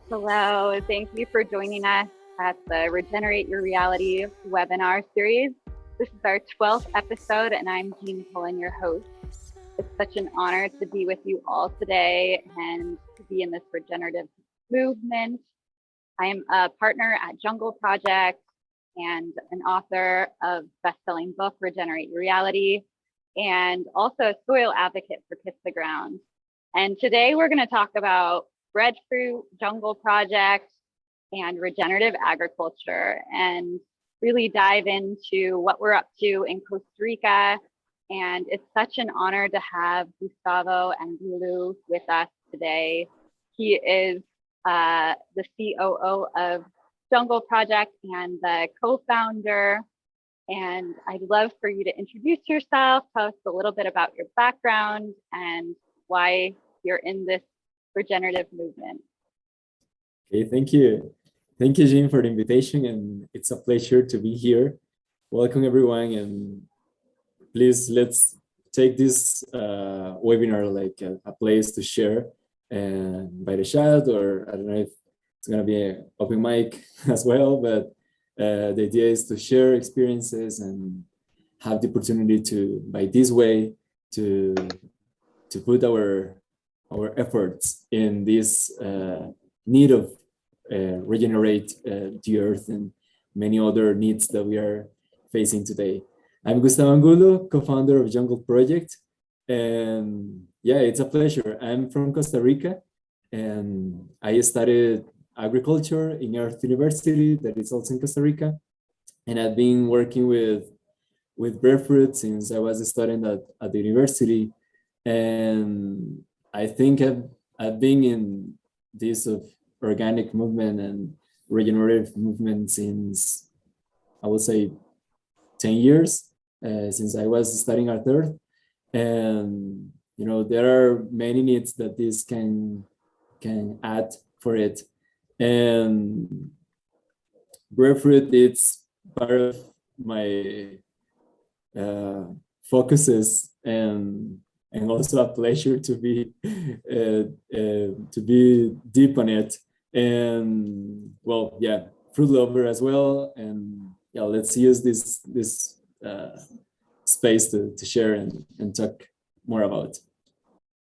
Hello, thank you for joining us at the Regenerate Your Reality webinar series. This is our 12th episode, and I'm Jean Pullen, your host. It's such an honor to be with you all today and to be in this regenerative movement. I am a partner at Jungle Project and an author of best-selling book, Regenerate Your Reality, and also a soil advocate for Kiss the Ground. And today we're going to talk about Breadfruit, Jungle Project, and regenerative agriculture, and really dive into what we're up to in Costa Rica. And it's such an honor to have Gustavo Angulo with us today. He is the COO of Jungle Project and the co-founder. And I'd love for you to introduce yourself, tell us a little bit about your background and why you're in this regenerative movement. Okay, thank you. Thank you, Jean, for the invitation, and it's a pleasure to be here. Welcome, everyone, and please let's take this webinar like a place to share and by the chat, or I don't know if it's going to be an open mic as well, but the idea is to share experiences and have the opportunity to, by this way, to put our efforts in this need of regenerate the earth and many other needs that we are facing today. I'm Gustavo Angulo, co-founder of Jungle Project, and yeah, it's a pleasure. I'm from Costa Rica, and I studied agriculture in Earth University, that is also in Costa Rica, and I've been working with Breadfruit since I was a student at the university, and I think I've been in this of organic movement and regenerative movement since, I would say, 10 years, since I was studying at Earth. And, you know, there are many needs that this can add for it. And Breadfruit, it's part of my focuses, and also a pleasure to be deep on it. And well, yeah, fruit lover as well. And yeah, let's use this space to share and talk more about.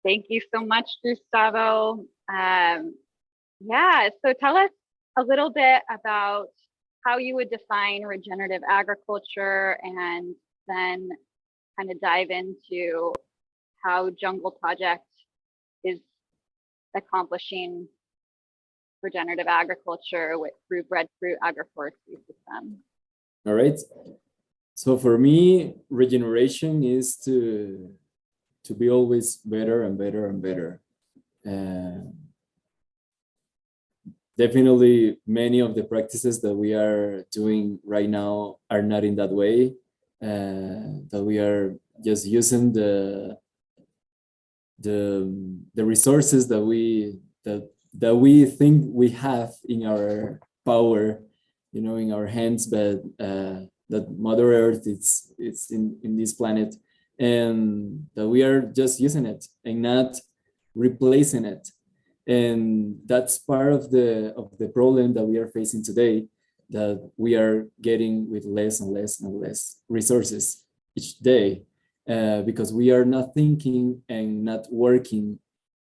Thank you so much, Gustavo. Yeah, so tell us a little bit about how you would define regenerative agriculture, and then kind of dive into how Jungle Project is accomplishing regenerative agriculture through Breadfruit agroforestry system. All right. So for me, regeneration is to be always better and better and better. Definitely, many of the practices that we are doing right now are not in that way. That we are just using the resources that we think we have in our power, you know, in our hands, but that Mother Earth it's in this planet, and that we are just using it and not replacing it. And that's part of the problem that we are facing today, that we are getting with less and less and less resources each day, because we are not thinking and not working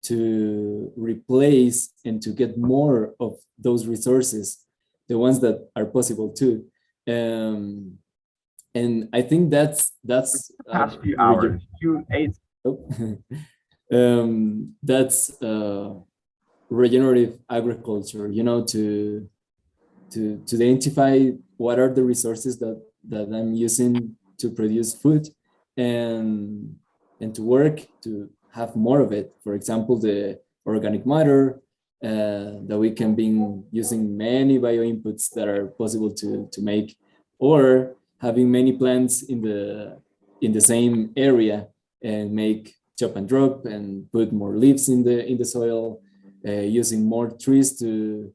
to replace and to get more of those resources, the ones that are possible too. And I think that's past few hours. That's regenerative agriculture, you know, to identify what are the resources that I'm using to produce food, and to work to have more of it. For example, the organic matter, that we can be using many bio inputs that are possible to make, or having many plants in the same area and make chop and drop and put more leaves in the soil, using more trees to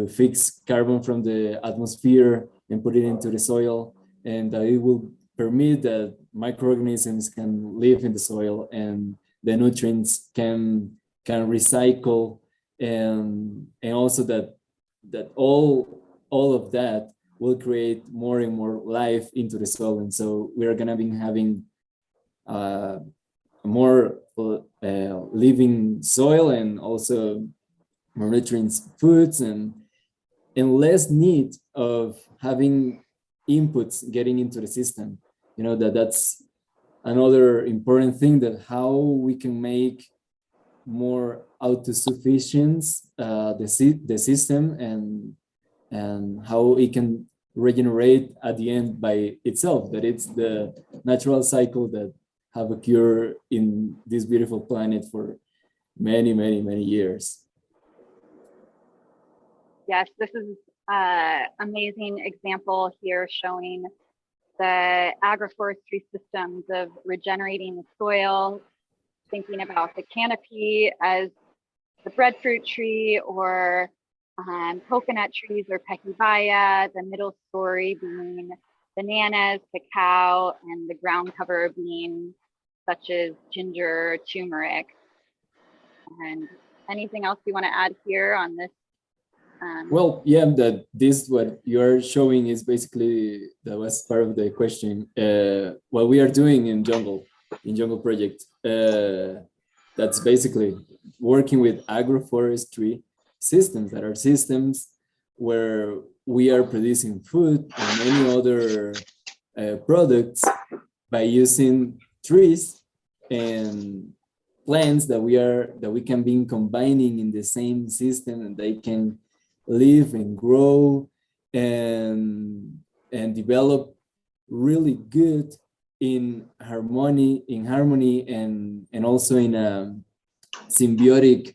fix carbon from the atmosphere and put it into the soil, and it will permit that microorganisms can live in the soil and the nutrients can recycle and also that all of that will create more and more life into the soil, and so we are gonna be having more living soil, and also more nutrient foods, and less need of having inputs getting into the system. You know, that's another important thing, that how we can make more autosufficient the system, and how it can regenerate at the end by itself, that it's the natural cycle that have occurred in this beautiful planet for many, many, many years. Yes, this is an amazing example here showing the agroforestry systems of regenerating the soil, thinking about the canopy as the breadfruit tree, or coconut trees or pekibaya, the middle story being bananas, cacao, and the ground cover being such as ginger, turmeric. And anything else you want to add here on this? Well, yeah, that this what you're showing is basically, that was part of the question. What we are doing in Jungle Project, that's basically working with agroforestry systems, that are systems where we are producing food and many other products by using trees and plants that we can be combining in the same system, and they can live and grow and develop really good in harmony and also in a symbiotic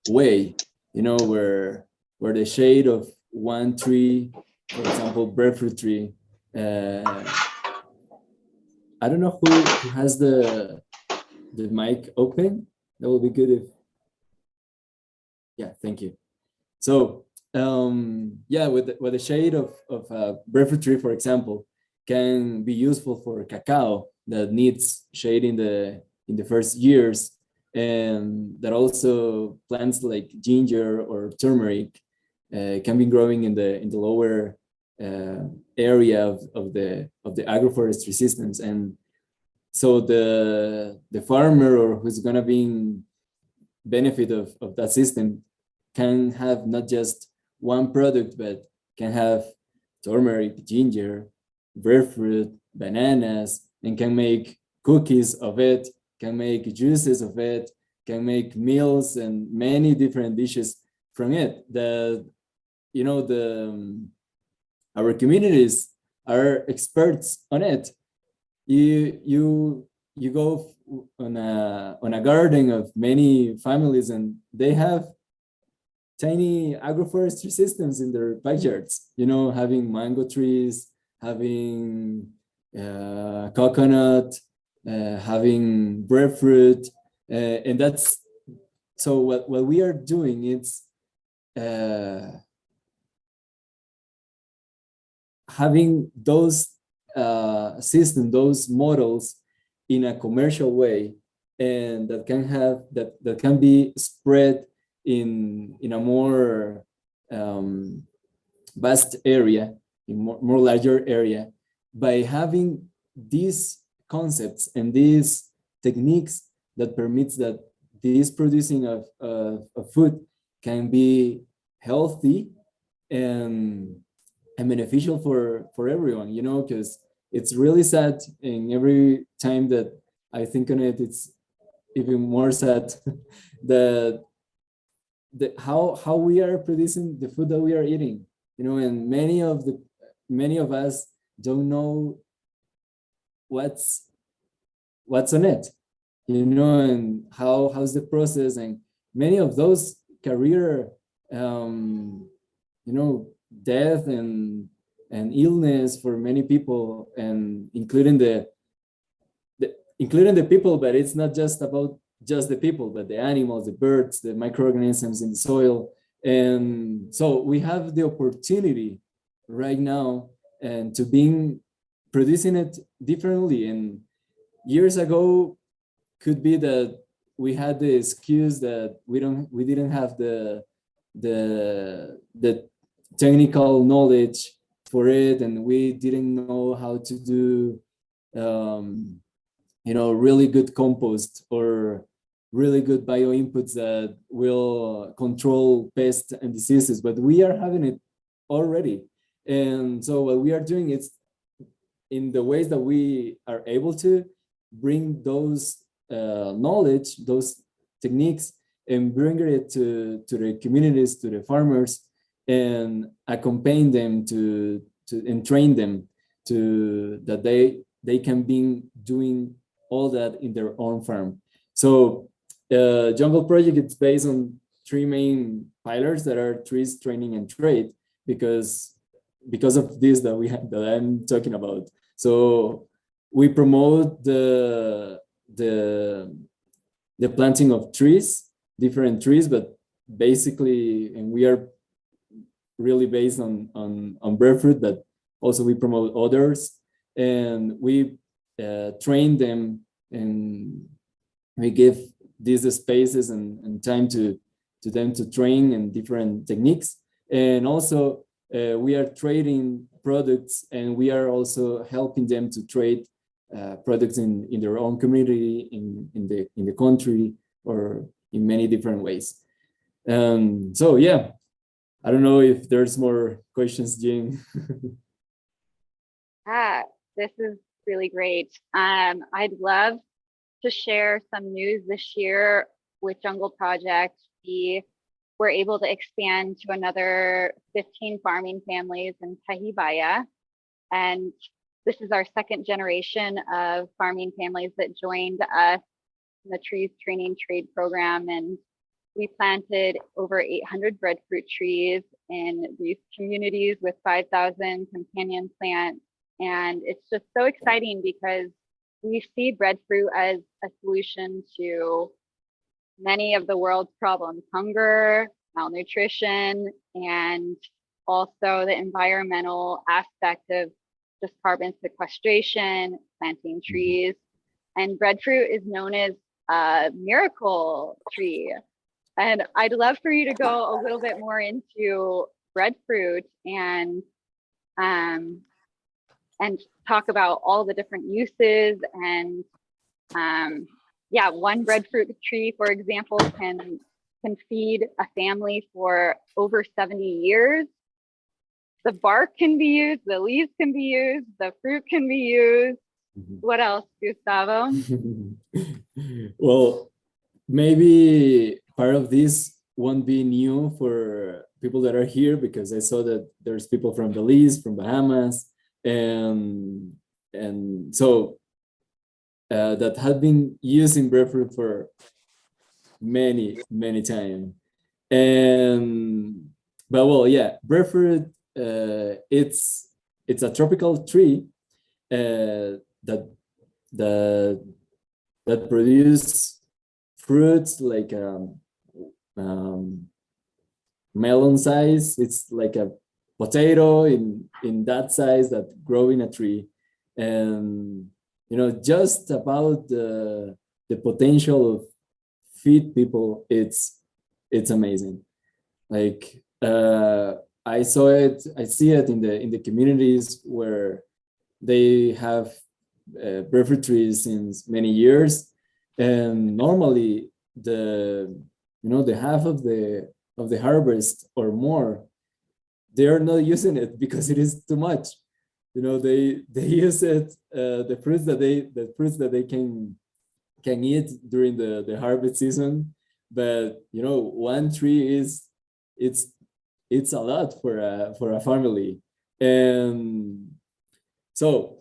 way, you know, where the shade of one tree, for example, breadfruit tree, I don't know who has the mic open. That would be good if, yeah, thank you. So yeah, with the shade of breadfruit tree, for example, can be useful for cacao that needs shade in the first years, and that also plants like ginger or turmeric can be growing in the lower area of the agroforestry systems. And so the farmer, or who's gonna be in benefit of that system, can have not just one product, but can have turmeric, ginger, breadfruit, bananas, and can make cookies of it, can make juices of it, can make meals and many different dishes from it. That, you know, our communities are experts on it. You go on a garden of many families, and they have tiny agroforestry systems in their backyards, you know, having mango trees, having coconut, having breadfruit, and that's, so what we are doing is having those systems, those models in a commercial way, and that can have that can be spread in a more vast area, in more larger area, by having these concepts and these techniques that permits that this producing of food can be healthy and beneficial for everyone, you know, because it's really sad, and every time that I think on it, it's even more sad that how we are producing the food that we are eating, you know, and many of us don't know what's on it, you know, and how's the process, and many of those career you know, death and illness for many people, and including the people, but it's not just about just the people, but the animals, the birds, the microorganisms in the soil. And so we have the opportunity right now and to being producing it differently. And years ago could be that we had the excuse that we didn't have the technical knowledge for it, and we didn't know how to do really good compost or really good bio inputs that will control pests and diseases, but we are having it already. And so what we are doing is, in the ways that we are able to, bring those knowledge, those techniques, and bring it to the communities, to the farmers, and accompany them to and train them to that they can be doing all that in their own farm. So Jungle Project, it's based on three main pillars that are trees, training, and trade, because of this that I'm talking about. So we promote the planting of trees, different trees, but basically, and we are really based on Breadfruit, but also we promote others, and we train them, and we give these spaces and time to them to train in different techniques. And also we are trading products, and we are also helping them to trade products in their own community, in the country, or in many different ways. So yeah, I don't know if there's more questions, Jane. This is really great. I'd love to share some news this year with Jungle Project. We were able to expand to another 15 farming families in Tahibaya. And this is our second generation of farming families that joined us in the Trees Training Trade program. And we planted over 800 breadfruit trees in these communities with 5,000 companion plants. And it's just so exciting because we see breadfruit as a solution to many of the world's problems: hunger, malnutrition, and also the environmental aspect of just carbon sequestration, planting trees. And breadfruit is known as a miracle tree. And I'd love for you to go a little bit more into breadfruit and talk about all the different uses. And one breadfruit tree, for example, can feed a family for over 70 years. The bark can be used, the leaves can be used, the fruit can be used. What else, Gustavo? Well, maybe part of this won't be new for people that are here, because I saw that there's people from Belize, from Bahamas, and so that have been using breadfruit for many times. But well, yeah, breadfruit, it's a tropical tree that produce fruits like melon size. It's like a potato in that size that grow in a tree. And just about the potential of feed people, it's amazing. Like I see it in the communities where they have breadfruit trees since many years, and normally the half of the harvest or more, they are not using it because it is too much. They use it, the fruits that they can eat during the harvest season. But one tree it's a lot for a family. And so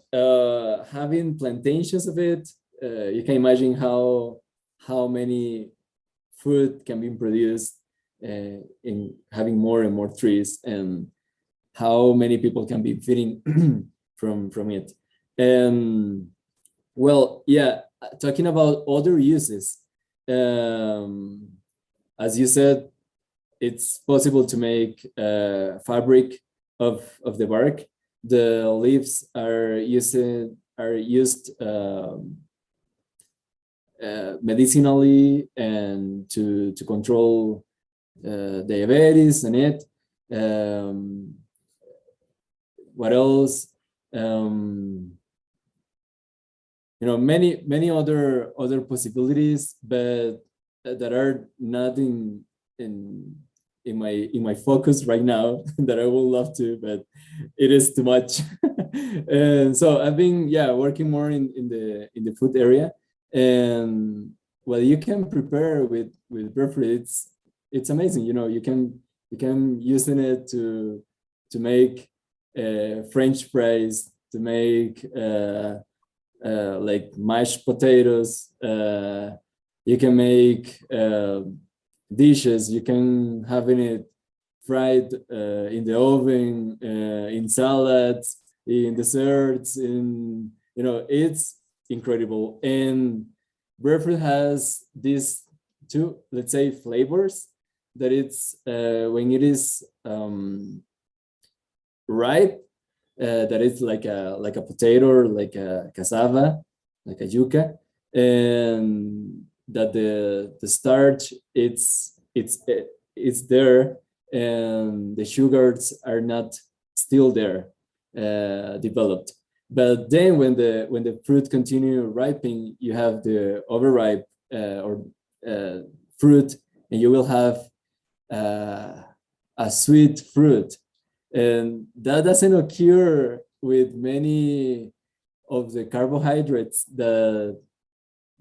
having plantations of it, you can imagine how many food can be produced in having more and more trees, and how many people can be feeding from it. And well, yeah, talking about other uses, as you said, it's possible to make fabric of the bark. The leaves are used medicinally and to control diabetes and it. What else? Many other possibilities, but that are not in my focus right now that I would love to, but it is too much. And so I've been working more in the food area, and what you can prepare with Breadfruit, it's amazing. You can using it to make French fries, to make like mashed potatoes. You can make dishes. You can have it fried in the oven, in salads, in desserts. It's incredible. And Breadfruit has these two, let's say, flavors that it's when it is ripe, that it's like a potato, or like a cassava, like a yuca, and that the starch it's there, and the sugars are not still there, developed. But then when the fruit continue ripening, you have the overripe or fruit, and you will have a sweet fruit. And that doesn't occur with many of the carbohydrates that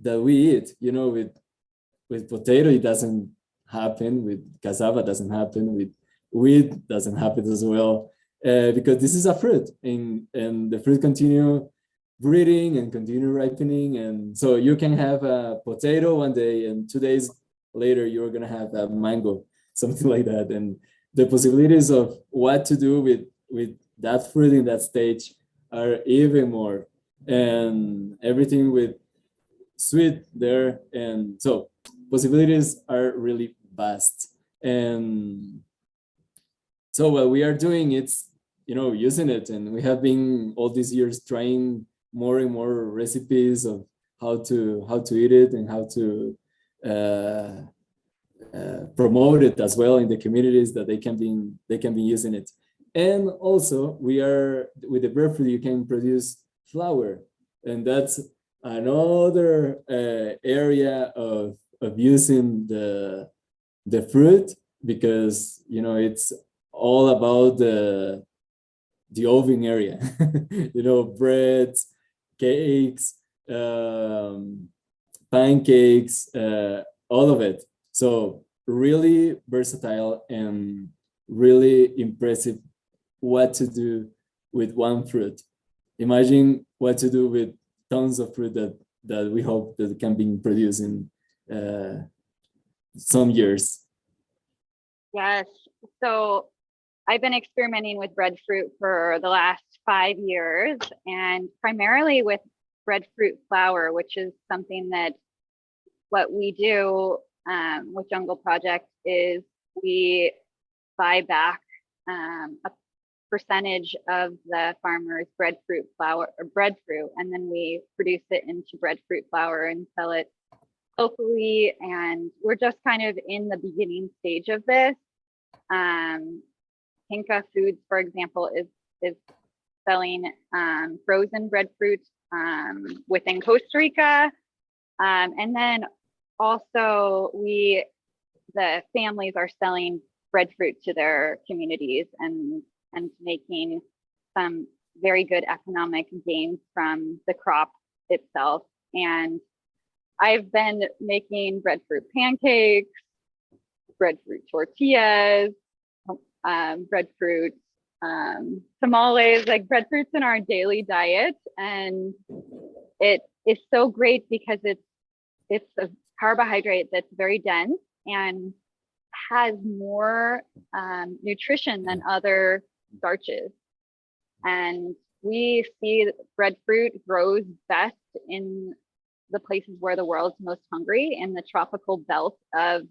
we eat. With potato, it doesn't happen. With cassava, doesn't happen. With wheat, doesn't happen as well. Because this is a fruit, and the fruit continue breeding and continue ripening. And so you can have a potato one day, and 2 days later, you're going to have a mango, something like that. And the possibilities of what to do with that fruit in that stage are even more, and everything with sweet there. And so possibilities are really vast. And so what we are doing, it's using it, and we have been all these years trying more and more recipes of how to eat it, and how to promote it as well in the communities that they can be using it. And also, we are with the Breadfruit, you can produce flour, and that's another area of using the fruit, because it's all about the oven area. Breads, cakes, pancakes, all of it. So really versatile and really impressive what to do with one fruit. Imagine what to do with tons of fruit that we hope that can be produced in some years. Yes. So I've been experimenting with breadfruit for the last 5 years, and primarily with breadfruit flour, which is something that what we do with Jungle Project is we buy back a percentage of the farmer's breadfruit flour or breadfruit, and then we produce it into breadfruit flour and sell it locally. And we're just kind of in the beginning stage of this. Pinka Foods, for example, is selling frozen breadfruit within Costa Rica, and then also the families are selling breadfruit to their communities and making some very good economic gains from the crop itself. And I've been making breadfruit pancakes, breadfruit tortillas, breadfruit tamales. Like, breadfruit's in our daily diet, and it is so great because it's a carbohydrate that's very dense and has more nutrition than other starches. And we see that breadfruit grows best in the places where the world's most hungry, in the tropical belt of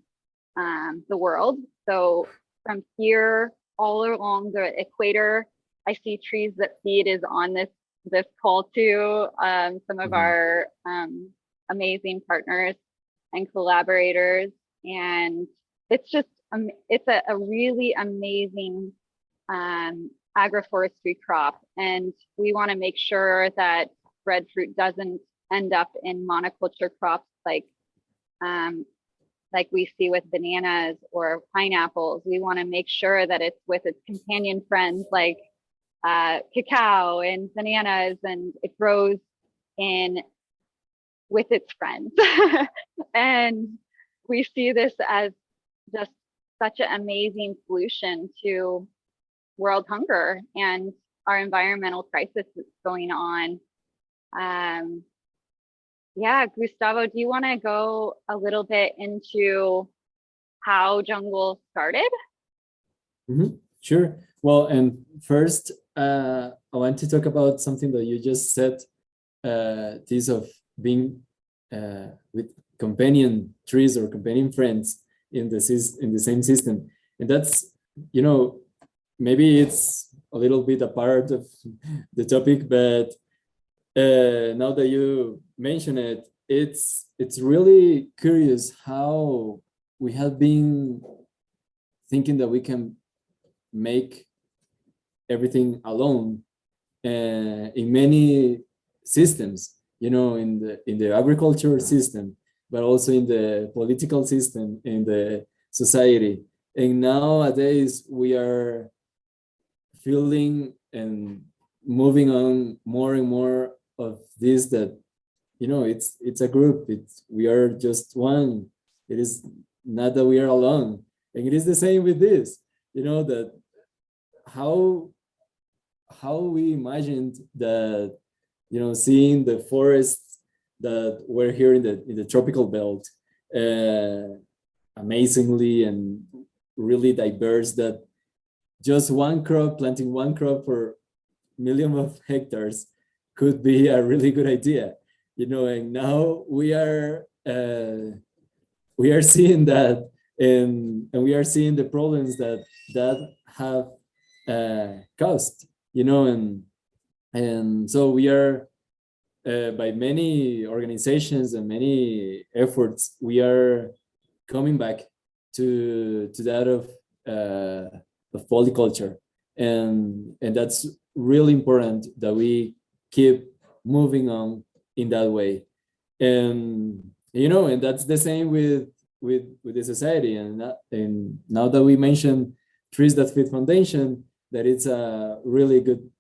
the world. So from here all along the equator, I see trees that feed is on this call too. Some of our amazing partners and collaborators. And it's just, it's a really amazing agroforestry crop. And we want to make sure that breadfruit doesn't end up in monoculture crops like we see with bananas or pineapples. We want to make sure that it's with its companion friends like cacao and bananas, and it grows in with its friends. And we see this as just such an amazing solution to world hunger and our environmental crisis that's going on. Yeah, Gustavo, do you want to go a little bit into how Jungle started? Sure. Well, and first, I want to talk about something that you just said, this of being with companion trees or companion friends in the same system. And that's, you know, maybe it's a little bit a part of the topic, but now that you mention it, it's really curious how we have been thinking that we can make everything alone in many systems, you know, in the agriculture system, but also in the political system, in the society. And nowadays we are feeling and moving on more and more of this, that, you know, it's a group, we are just one. It is not that we are alone. And it is the same with this, you know, that how we imagined that, you know, seeing the forests that were here in the tropical belt, amazingly and really diverse, that just planting one crop for millions of hectares could be a really good idea, you know. And now we are seeing that, and we are seeing the problems that have caused, you know. And so we are, by many organizations and many efforts, we are coming back to that of polyculture, and that's really important that we keep moving on in that way. And, you know, and that's the same with the society. And now that we mentioned Trees That Feed Foundation, that it's a really good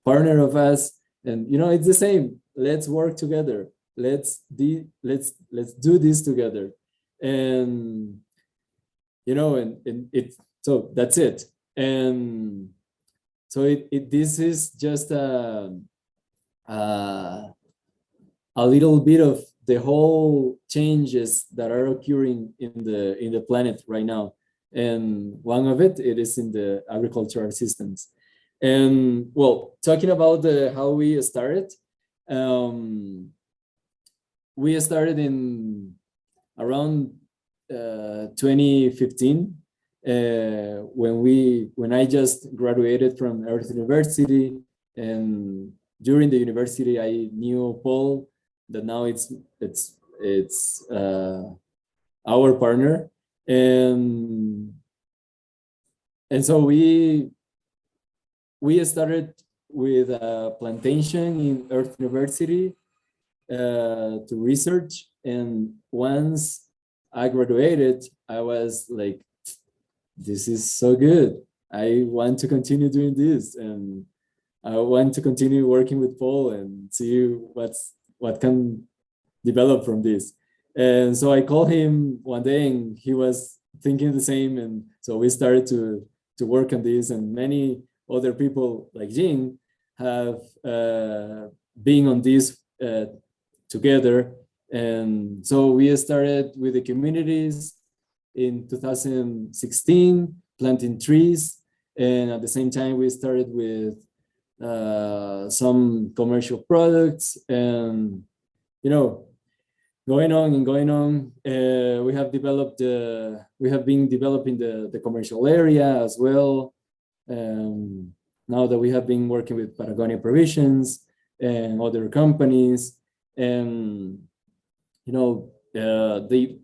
partner of us. And, you know, it's the same. Let's work together. Let's do this together. And, you know, and so that's it. And so this is just a little bit of the whole changes that are occurring in the planet right now. And one of it is in the agricultural systems. And, well, talking about how we started, we started in around 2015, when I just graduated from Earth University. And during the university, I knew Paul, that now it's our partner. And so we started with a plantation in Earth University to research. And once I graduated, I was like, this is so good. I want to continue doing this, and I want to continue working with Paul and see what can develop from this. And so I called him one day, and he was thinking the same. And so we started to work on this, and many other people like Jean have been on this together. And so we started with the communities in 2016, planting trees. And at the same time, we started with some commercial products. And, you know, going on, we have been developing the commercial area as well. Now that we have been working with Patagonia Provisions and other companies. And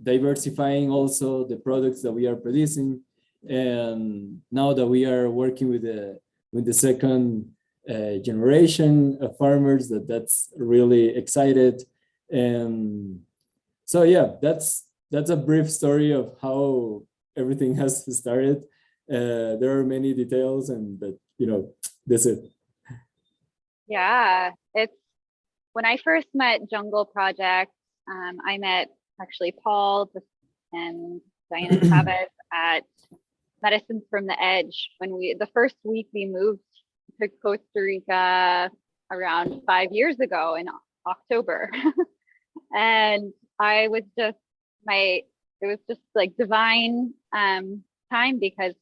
diversifying also the products that we are producing. And now that we are working with the second generation of farmers, that's really excited. And so yeah, that's a brief story of how everything has started. There are many details, but that's it. Yeah, it's when I first met Jungle Project, I met actually Paul and Diana Chavez at Medicines from the Edge when the first week we moved to Costa Rica around 5 years ago in October. And I was just it was just like divine time because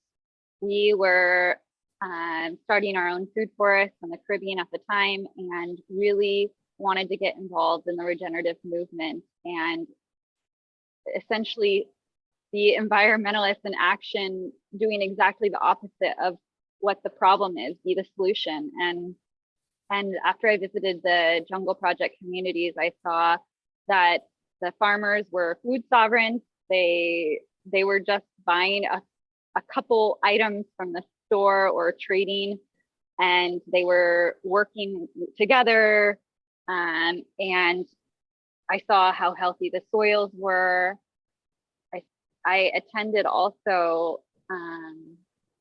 we were starting our own food forest in the Caribbean at the time and really wanted to get involved in the regenerative movement. And essentially the environmentalists in action doing exactly the opposite of what the problem is, be the solution. And after I visited the Jungle Project communities, I saw that the farmers were food sovereign. They were just buying a couple items from the store or trading, and they were working together. And I saw how healthy the soils were. I attended also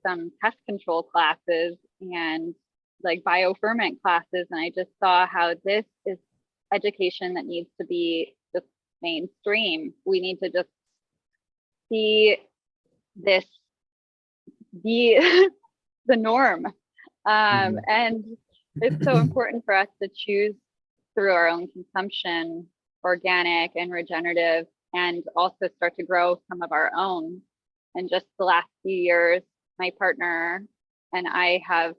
some pest control classes and like bioferment classes, and I just saw how this is education that needs to be just mainstream. We need to just see this be the norm. And it's so important for us to choose through our own consumption, organic and regenerative, and also start to grow some of our own. And just the last few years, my partner and I have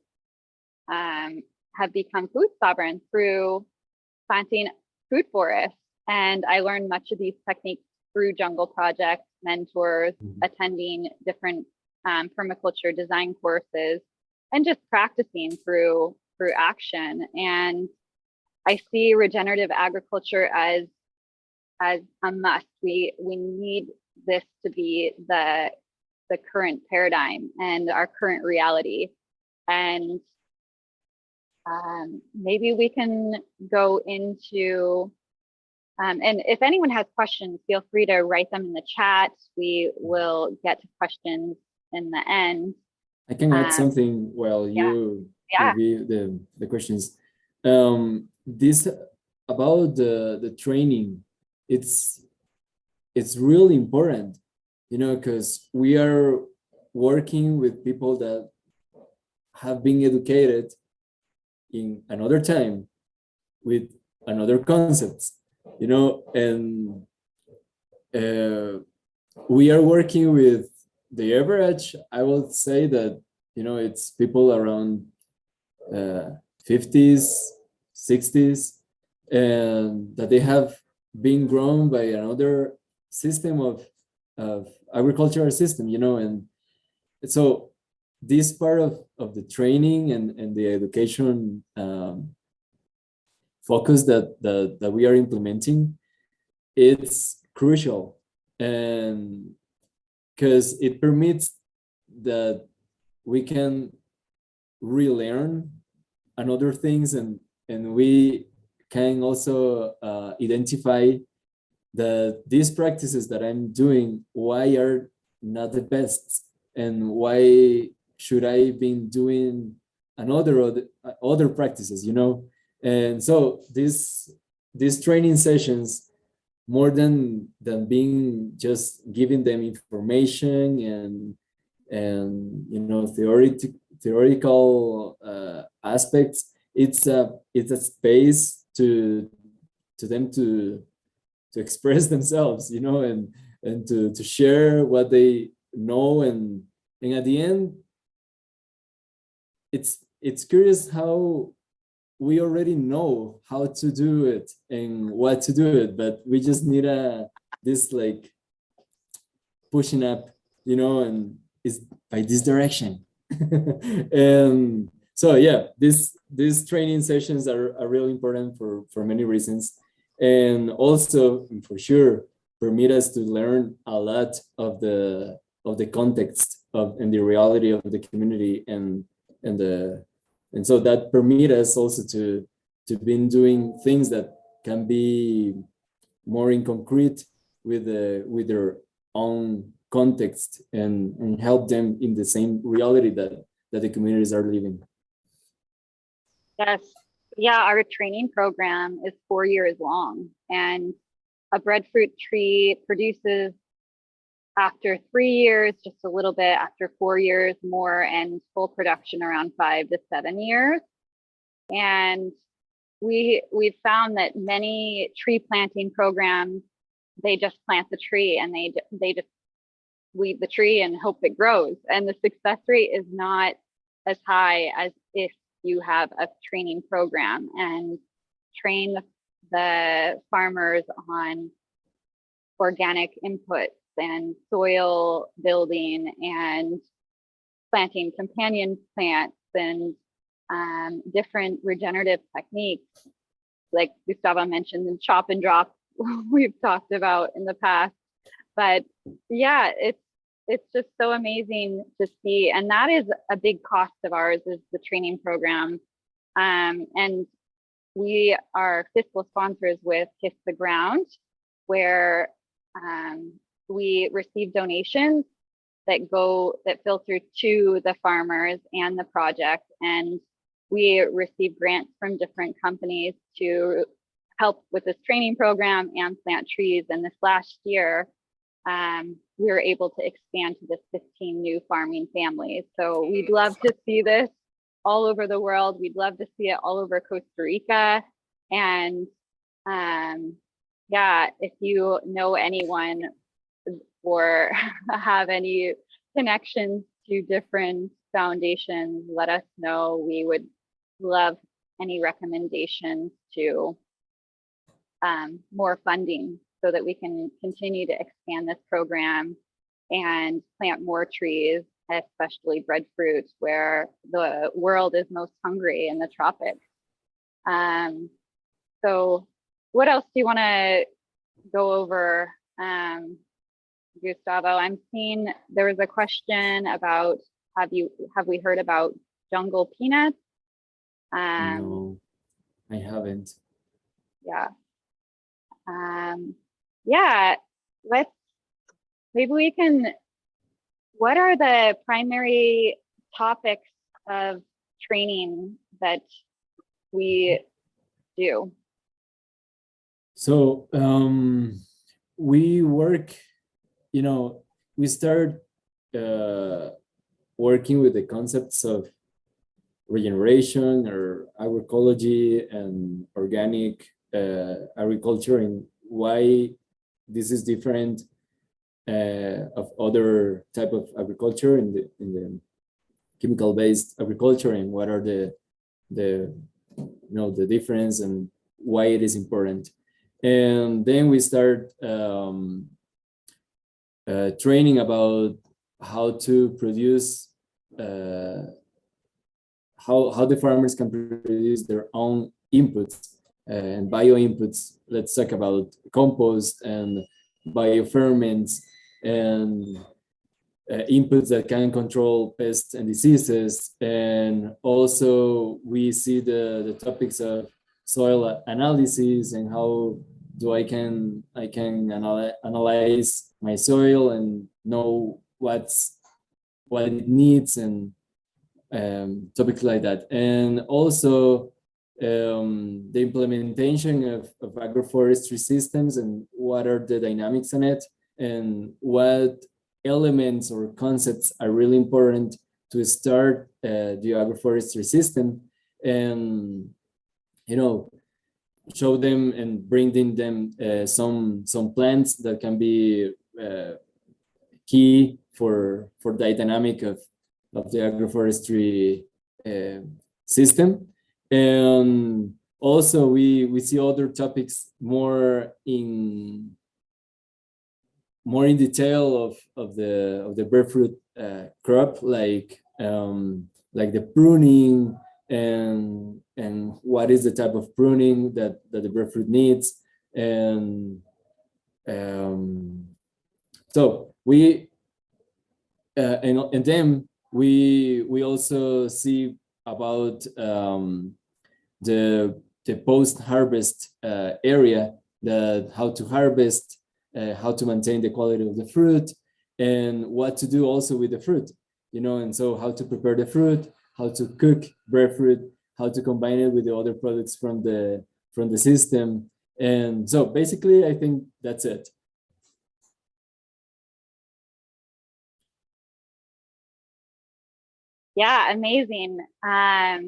become food sovereign through planting food forests. And I learned much of these techniques through Jungle Project, mentors, attending different permaculture design courses, and just practicing through action. And I see regenerative agriculture as a must. We need this to be the current paradigm and our current reality. And maybe we can go into, and if anyone has questions, feel free to write them in the chat. We will get to questions in the end. I can add something while you review the questions. This about the training, it's really important, because we are working with people that have been educated in another time with another concepts, and we are working with the average. I will say that, it's people around 50s, 60s, and that they have been grown by another system of agricultural system, and so this part of the training and the education focus that we are implementing, it's crucial, and because it permits that we can relearn another things, and we can also identify that these practices that I'm doing, why are not the best, and why should I be doing other practices, and so these training sessions, more than being just giving them information and theoretical aspects, it's a space to them to express themselves, and to share what they know, and at the end, it's curious how we already know how to do it and what to do it, but we just need this like pushing up, and is by this direction. And so yeah, these training sessions are really important for many reasons. and also for sure permit us to learn a lot of the context of and the reality of the community and so that permit us also to be doing things that can be more in concrete with their own context and help them in the same reality that the communities are living. Yes. Yeah, our training program is 4 years long, and a breadfruit tree produces after 3 years, just a little bit, after 4 years more, and full production around 5 to 7 years. And we've found that many tree planting programs, they just plant the tree and they just weed the tree and hope it grows. And the success rate is not as high as if you have a training program and train the farmers on organic inputs and soil building and planting companion plants and different regenerative techniques, like Gustavo mentioned, and chop and drop we've talked about in the past. But yeah, it's just so amazing to see, and that is a big cost of ours, is the training program. And we are fiscal sponsors with Kiss the Ground, where we receive donations that filter to the farmers and the project, and we receive grants from different companies to help with this training program and plant trees. And this last year, we were able to expand to this 15 new farming families. So we'd love to see this all over the world. We'd love to see it all over Costa Rica. And yeah, if you know anyone or have any connections to different foundations, let us know. We would love any recommendations to more funding so that we can continue to expand this program and plant more trees, especially breadfruit, where the world is most hungry in the tropics. So what else do you want to go over, Gustavo? I'm seeing there was a question about, have we heard about jungle peanuts? No, I haven't. Yeah. Yeah, maybe we can, what are the primary topics of training that we do? So we work, we start working with the concepts of regeneration or agroecology and organic agriculture, and why this is different of other type of agriculture in the chemical-based agriculture, and what are the difference and why it is important. And then we start training about how to produce, how the farmers can produce their own inputs and bio inputs. Let's talk about compost and bioferments and inputs that can control pests and diseases. And also we see the topics of soil analysis and how do I can analyze my soil and know what it needs, and topics like that. And also the implementation of agroforestry systems and what are the dynamics in it, and what elements or concepts are really important to start the agroforestry system, and show them and bring in them some plants that can be key for the dynamic of the agroforestry system. And also we see other topics more in detail of the breadfruit crop, like the pruning and what is the type of pruning that the breadfruit needs, And so we and then we also see about the post-harvest area, that how to harvest, how to maintain the quality of the fruit, and what to do also with the fruit, and so how to prepare the fruit, how to cook breadfruit, how to combine it with the other products from the system. And so basically, I think that's it. Yeah, amazing. Yeah,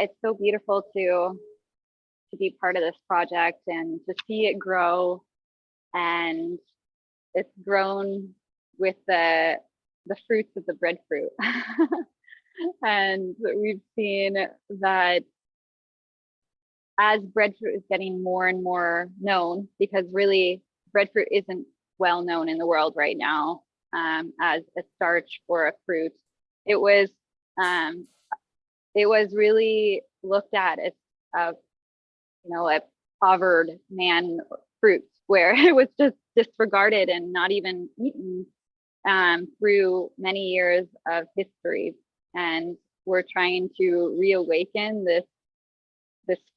it's so beautiful to be part of this project and to see it grow. And it's grown with the fruits of the breadfruit. And we've seen that as breadfruit is getting more and more known, because really breadfruit isn't well known in the world right now as a starch or a fruit. It was really looked at as a impoverished man fruit, where it was just disregarded and not even eaten through many years of history. And we're trying to reawaken this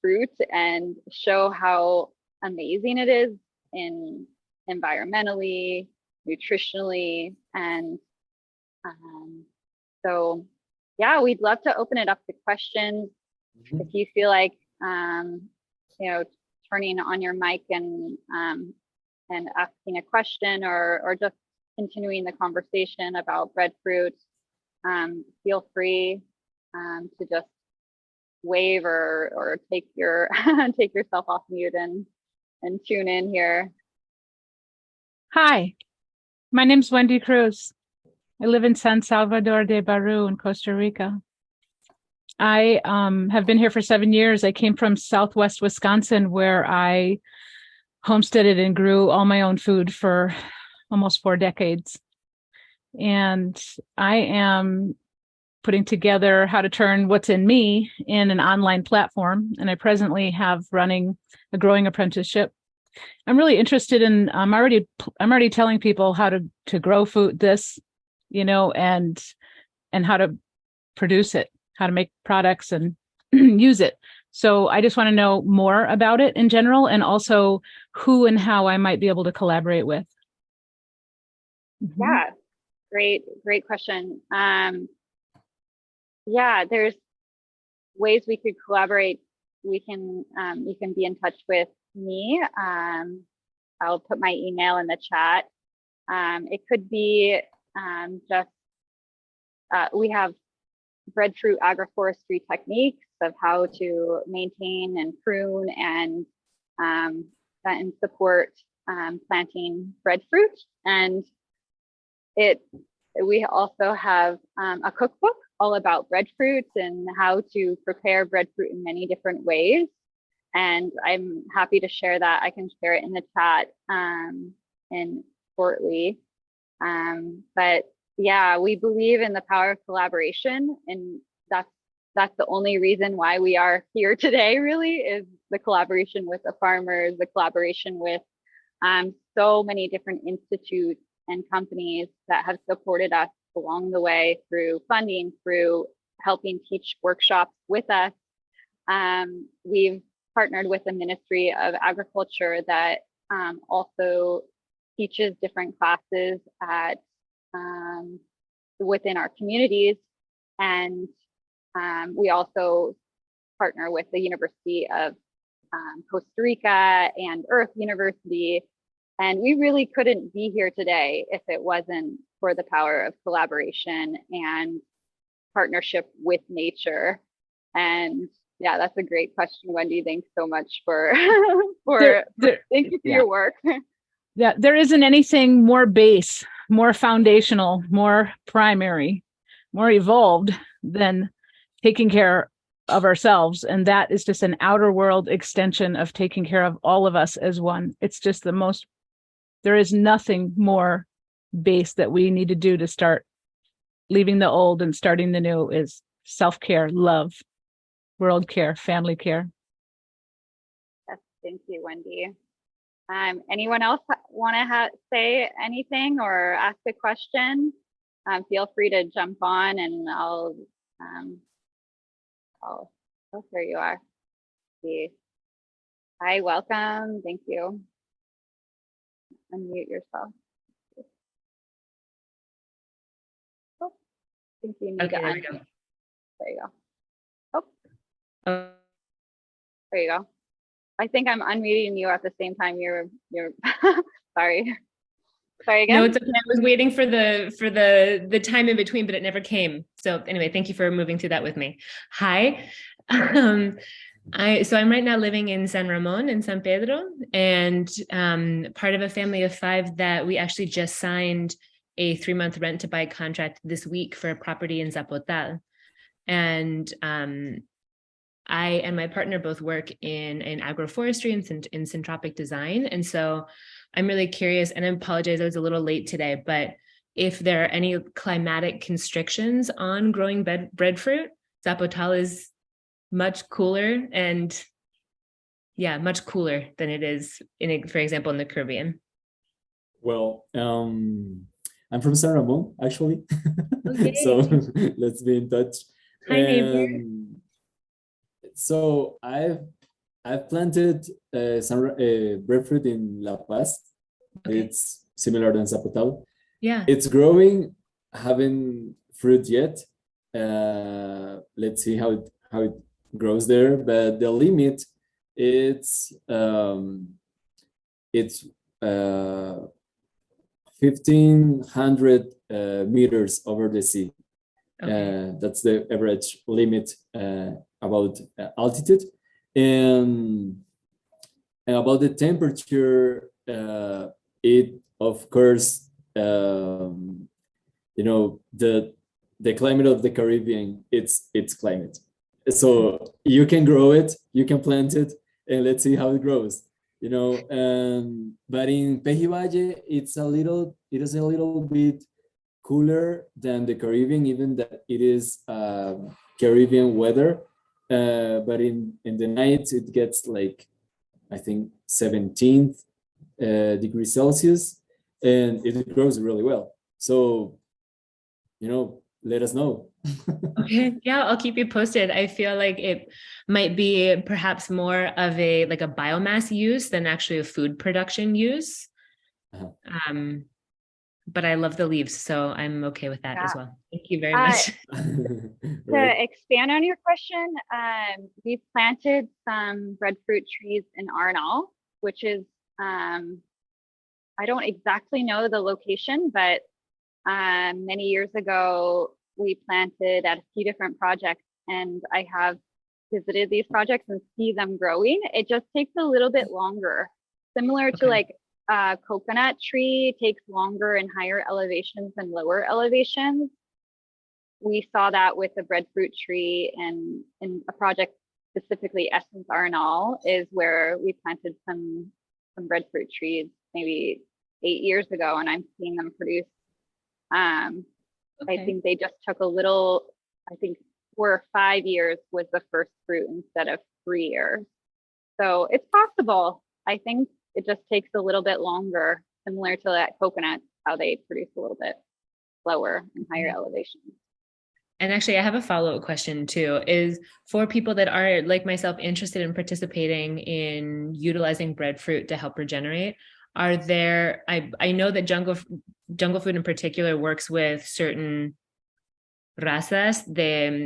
fruit and show how amazing it is in environmentally, nutritionally, and so yeah, we'd love to open it up to questions. If you feel like turning on your mic and asking a question, or just continuing the conversation about breadfruit, feel free to just wave or take yourself off mute and tune in here. Hi, my name's Wendy Cruz. I live in San Salvador de Baru in Costa Rica. I have been here for 7 years. I came from Southwest Wisconsin, where I homesteaded and grew all my own food for almost 4 decades. And I am putting together how to turn what's in me in an online platform. And I presently have running a growing apprenticeship. I'm really interested in, I'm already telling people how to grow food, and how to produce it, how to make products and use it. So I just want to know more about it in general, and also who and how I might be able to collaborate with. Yeah, great question. Yeah, there's ways we could collaborate. You can be in touch with me. I'll put my email in the chat. It could be we have breadfruit agroforestry techniques of how to maintain and prune and support planting breadfruit. And we also have a cookbook all about breadfruit and how to prepare breadfruit in many different ways. And I'm happy to share that. I can share it in the chat in shortly. But yeah, we believe in the power of collaboration, and that's the only reason why we are here today, really, is the collaboration with the farmers, the collaboration with so many different institutes and companies that have supported us along the way through funding, through helping teach workshops with us. We've partnered with the Ministry of Agriculture that also teaches different classes at within our communities. And we also partner with the University of Costa Rica and Earth University. And we really couldn't be here today if it wasn't for the power of collaboration and partnership with nature. And yeah, that's a great question, Wendy. Thanks so much for thank you for your work. Yeah, there isn't anything more base, more foundational, more primary, more evolved than taking care of ourselves. And that is just an outer world extension of taking care of all of us as one. It's just there is nothing more base that we need to do to start leaving the old and starting the new. Is self-care, love, world care, family care. Thank you, Wendy. Anyone else want to say anything or ask a question? Feel free to jump on and oh, there you are. See. Hi, welcome. Thank you. Unmute yourself. Oh, I think you need Okay, to there we unmute. go. There you go. Oh, Oh, there you go. I think I'm unmuting you at the same time. You're sorry. Sorry again. no, it's okay. I was waiting for the time in between, but it never came. So anyway, thank you for moving through that with me. Hi. So I'm right now living in San Ramon in San Pedro, and part of a family of 5 that we actually just signed a 3-month rent to buy contract this week for a property in Zapotal. And I and my partner both work in agroforestry and in syntropic design. And so I'm really curious, and I apologize, I was a little late today, but if there are any climatic constrictions on growing breadfruit. Zapotal is much cooler and much cooler than it is for example, in the Caribbean. Well, I'm from San Ramon, actually. Okay. So let's be in touch. Hi, neighbor. So I've planted breadfruit in La Paz. Okay. It's similar than Zapotal. Yeah. It's growing, haven't fruit yet. Let's see how it grows there. But the limit, it's 1,500 meters over the sea. Okay. That's the average limit about altitude. And about the temperature, it of course, the climate of the Caribbean, it's climate. So you can grow it, you can plant it, and let's see how it grows. But in Pejivalle, it is a little bit cooler than the Caribbean, even that it is Caribbean weather. But in the night, it gets like, I think, 17 degrees Celsius, and it grows really well. So, let us know. Okay. Yeah, I'll keep you posted. I feel like it might be perhaps more of a biomass use than actually a food production use. Uh-huh. But I love the leaves, so I'm okay with that as well. Thank you very much. To expand on your question, we've planted some breadfruit trees in Arnall, which is, I don't exactly know the location, but many years ago, we planted at a few different projects, and I have visited these projects and see them growing. It just takes a little bit longer, similar to like coconut tree takes longer in higher elevations than lower elevations. We saw that with the breadfruit tree, and in a project specifically Essence Arnall is where we planted some breadfruit trees maybe 8 years ago, and I'm seeing them produce. I think they just took a little, I think 4 or 5 years was the first fruit instead of 3 years. So it's possible. I think it just takes a little bit longer, similar to that coconut, how they produce a little bit slower and higher elevations. And actually, I have a follow-up question too, is for people that are like myself interested in participating in utilizing breadfruit to help regenerate, are there, I know that jungle food in particular works with certain razas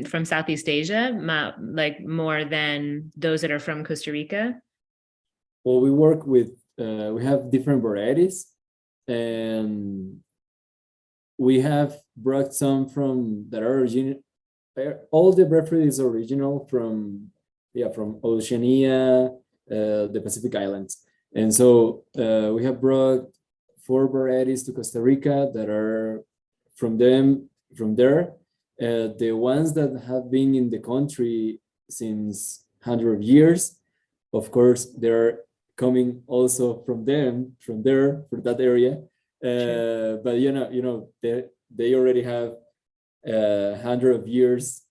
from Southeast Asia, like more than those that are from Costa Rica. Well, we work with, we have different varieties, and we have brought some from that are original. All the breadfruit is original from Oceania, the Pacific Islands. And so we have brought 4 varieties to Costa Rica that are from there. The ones that have been in the country since 100 years, of course, they're coming also from there, for that area. Sure. But they already have 100 years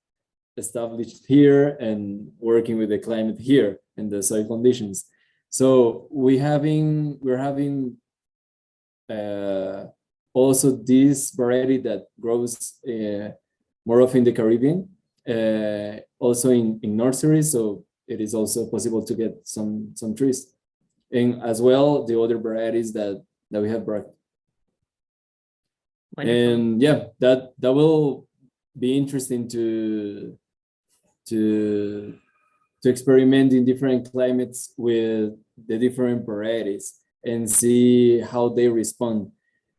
established here and working with the climate here and the soil conditions. So we're having also this variety that grows more often in the Caribbean, also in nurseries. So it is also possible to get some trees, and as well the other varieties that we have brought. Wonderful. And yeah, that will be interesting to experiment in different climates with the different varieties and see how they respond.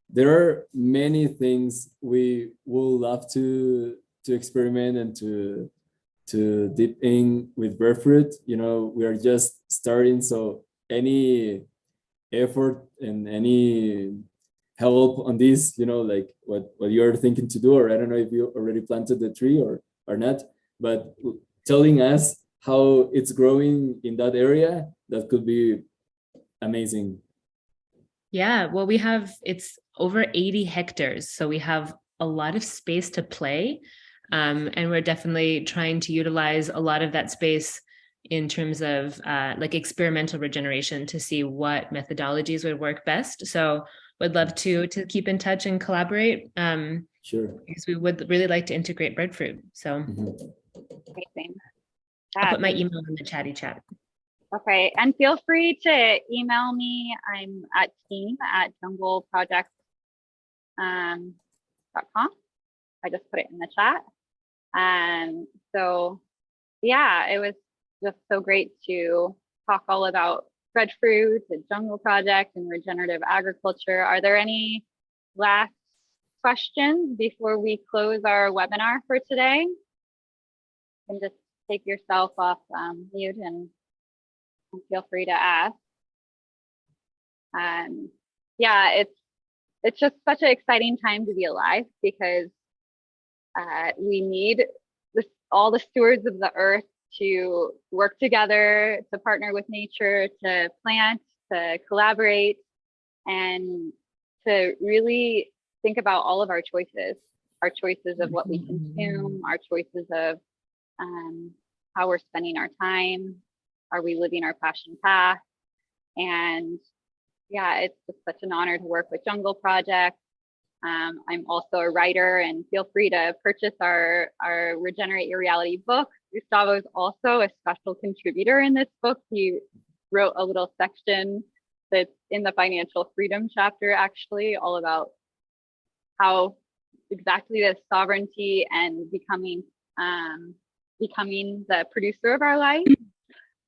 There are many things we would love to experiment and to dip in with Breadfruit. You know, we are just starting, so any effort and any help on this, you know, like what you're thinking to do, or I don't know if you already planted the tree or not, but telling us how it's growing in that area, that could be amazing. Yeah, well, it's over 80 hectares, so we have a lot of space to play, and we're definitely trying to utilize a lot of that space in terms of like experimental regeneration to see what methodologies would work best. So would love to keep in touch and collaborate. Sure. Because we would really like to integrate Breadfruit. So Amazing. I'll put my email in the chatty chat. Okay, and feel free to email me. I'm at team@jungleprojects.com. I just put it in the chat. So yeah, it was just so great to talk all about Breadfruit, the Jungle Project, and regenerative agriculture. Are there any last questions before we close our webinar for today? You can just take yourself off mute and feel free to ask. Yeah, it's just such an exciting time to be alive, because we need all the stewards of the earth to work together, to partner with nature, to plant, to collaborate, and to really think about all of our choices of what we consume, our choices of how we're spending our time. Are we living our passion path? And yeah, it's just such an honor to work with Jungle Project. I'm also a writer, and feel free to purchase our Regenerate Your Reality book. Gustavo is also a special contributor in this book. He wrote a little section that's in the financial freedom chapter, actually, all about how exactly the sovereignty and becoming the producer of our life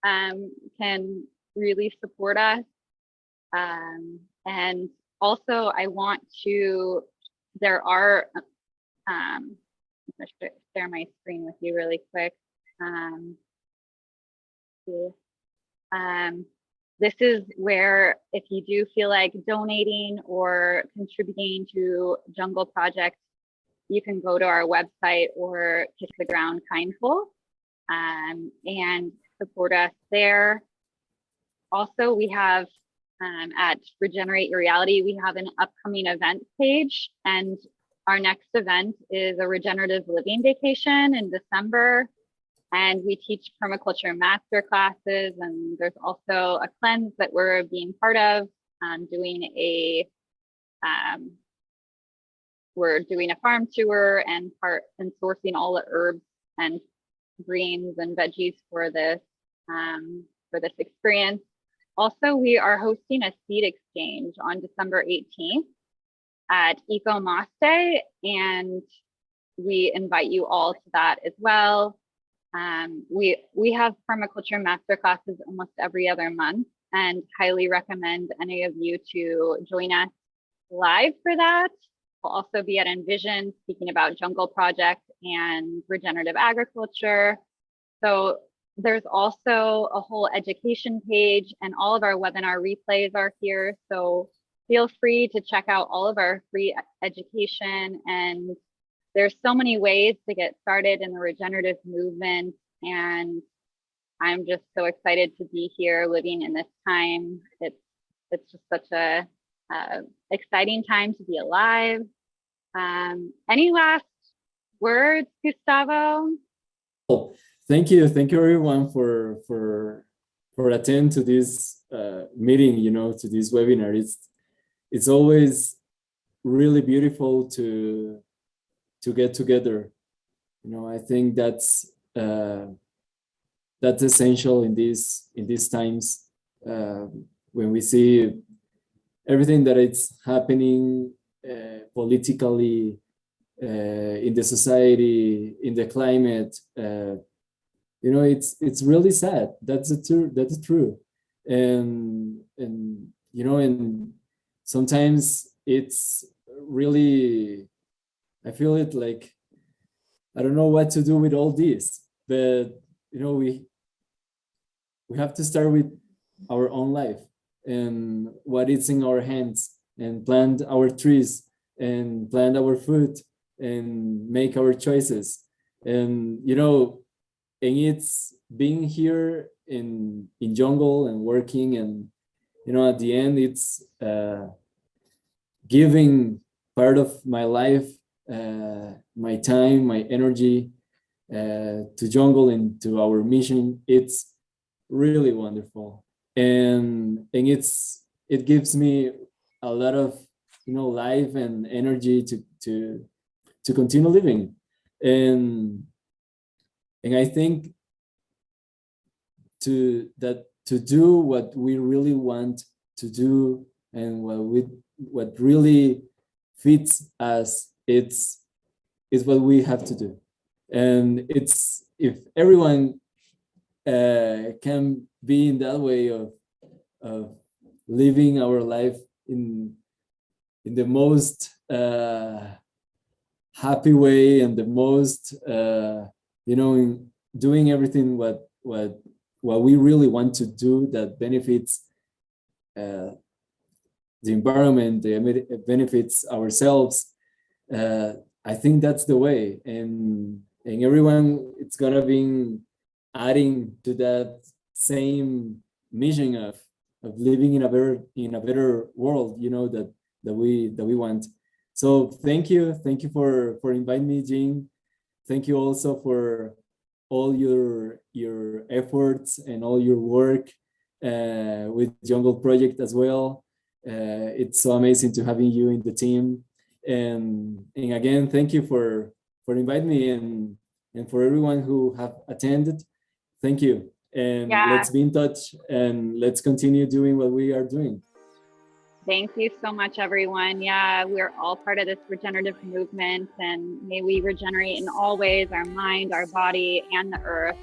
can really support us. And also, I want to, I'm going to share my screen with you really quick. This is where, if you do feel like donating or contributing to Jungle Project, you can go to our website or Kick the Ground Kindful and support us there. Also, we have at Regenerate Your Reality, we have an upcoming event page, and our next event is a regenerative living vacation in December. And we teach permaculture master classes, and there's also a cleanse that we're being part of, we're doing a farm tour and sourcing all the herbs and greens and veggies for this experience. Also, we are hosting a seed exchange on December 18th at Eco Maste, and we invite you all to that as well. We have permaculture master classes almost every other month, and highly recommend any of you to join us live for that. We'll also be at Envision speaking about Jungle Project and regenerative agriculture. So there's also a whole education page, and all of our webinar replays are here. So feel free to check out all of our free education, and there's so many ways to get started in the regenerative movement. And I'm just so excited to be here living in this time. It's just such a exciting time to be alive. Any last words, Gustavo? Thank you everyone for attending to this meeting, to this webinar. It's always really beautiful to get together. I think that's essential in these times, when we see everything that it's happening politically, in the society, in the climate. It's really sad. That's true. And sometimes it's really, I feel it like I don't know what to do with all this, but we have to start with our own life and what is in our hands, and plant our trees and plant our food and make our choices. And and it's being here in jungle and working, and at the end it's giving part of my life, my time, my energy, to jungle and to our mission. It's really wonderful, and it gives me a lot of life and energy to continue living. And I think to do what we really want to do, and what really fits us, it's what we have to do. And it's, if everyone can be in that way of living our life in the most happy way, and the most in doing everything what we really want to do, that benefits the environment, the benefits ourselves, I think that's the way. And everyone, it's gonna be adding to that same mission of living in a better world, that we want. So thank you for inviting me, Jean. Thank you also for all your efforts and all your work with Jungle Project as well. It's so amazing to having you in the team. And again, thank you for inviting me, and for everyone who have attended. Thank you. And let's be in touch, and let's continue doing what we are doing. Thank you so much, everyone. Yeah, we're all part of this regenerative movement, and may we regenerate in all ways, our mind, our body, and the earth.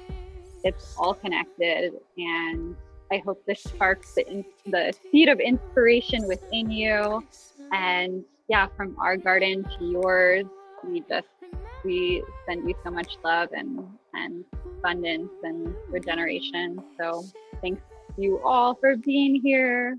It's all connected. And I hope this sparks the seed of inspiration within you. And yeah, from our garden to yours, we send you so much love and abundance and regeneration. So thanks you all for being here.